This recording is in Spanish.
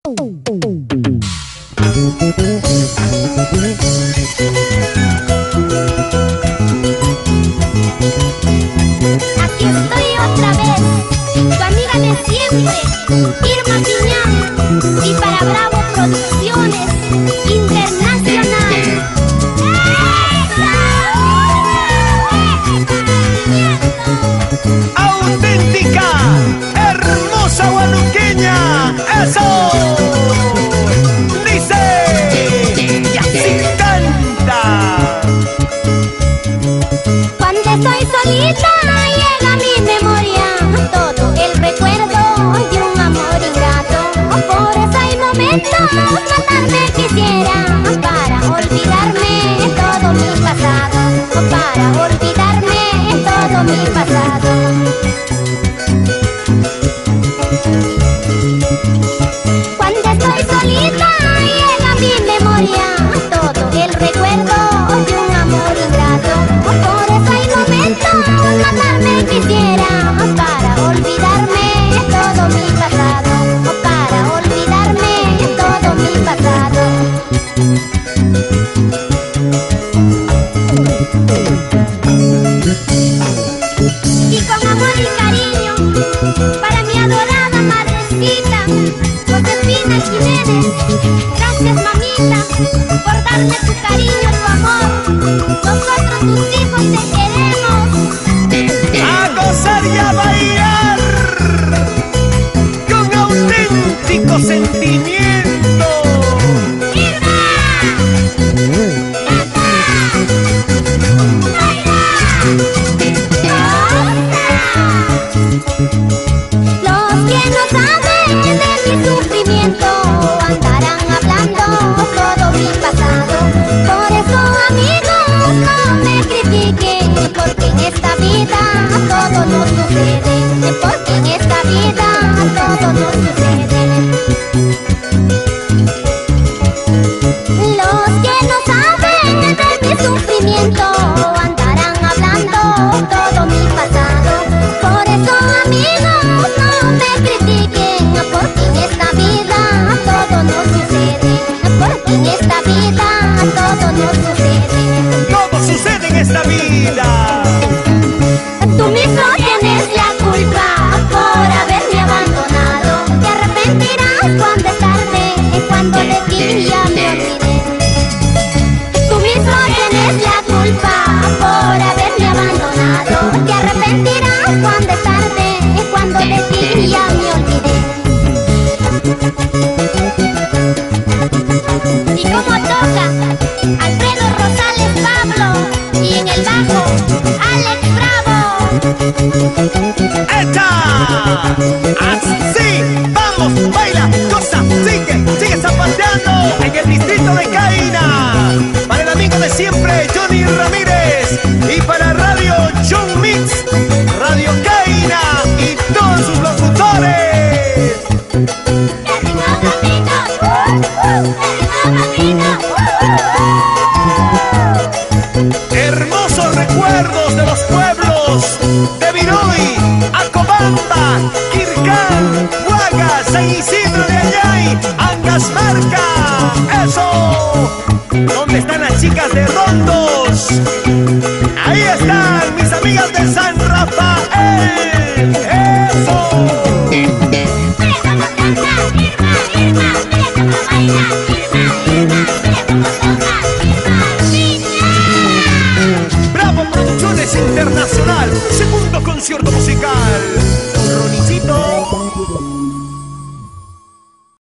Aquí estoy otra vez, tu amiga de siempre, Irma Piñán, y para Bravo Producciones Internacional. Auténtica, hermosa huanuqueña, eso. Dice, y así canta. Cuando estoy solita llega a mi memoria todo el recuerdo de un amor ingrato. Por eso hay momentos matarme quisiera para olvidarme todo mi pasado, para olvidarme todo mi pasado. Cuando estoy solita llega a mi memoria todo el recuerdo de un amor ingrato. Por eso hay momentos matarme quisiera para olvidarme todo mi pasado, para olvidarme todo mi pasado. Y con amor y cariño para mi adorada madrecita Josefina Jiménez. Gracias, mamita, por darme tu cariño, tu amor. Nosotros tus hijos te queremos. A gozar y a bailar con auténtico sentimiento. ¡Irma! ¡Canta! ¡Baila! Los que no saben de mi sufrimiento andarán hablando todo mi pasado. Por eso, amigos, no me critiquen, porque en esta vida todo nos sucede, porque en esta vida todo nos sucede. Los que no saben de mi sufrimiento andarán hablando todo mi pasado. Por eso, amigos, no me critiquen, porque en esta vida todo nos sucede, porque en esta vida todo nos sucede. Todo sucede en esta vida. Tú mismo tienes la culpa por haberme abandonado. Te arrepentirás cuando es tarde, cuando de ti ya me olvidé. Tú mismo tienes la culpa por haberme abandonado. Te arrepentirás cuando es tarde, cuando de ti ya me olvidé. Y como toca Alfredo Rosales Pablo, y en el bajo Alex Bravo. ¡Echa! Así, vamos, baila, goza, sigue zapateando en el distrito de Caina. Para el amigo de siempre, Johnny Ramírez. Y para Radio John Mix, Radio Caina y todos sus locutores. Hermosos recuerdos de los pueblos de Viroy, Acobamba, Quircán, Huaga, San Isidro de Ayay, Angasmarca. ¡Eso! ¿Dónde están las chicas de Rondos? Ahí están mis amigas de San Rafael. ¡Eso! Bravo Producciones Internacional, segundo concierto musical.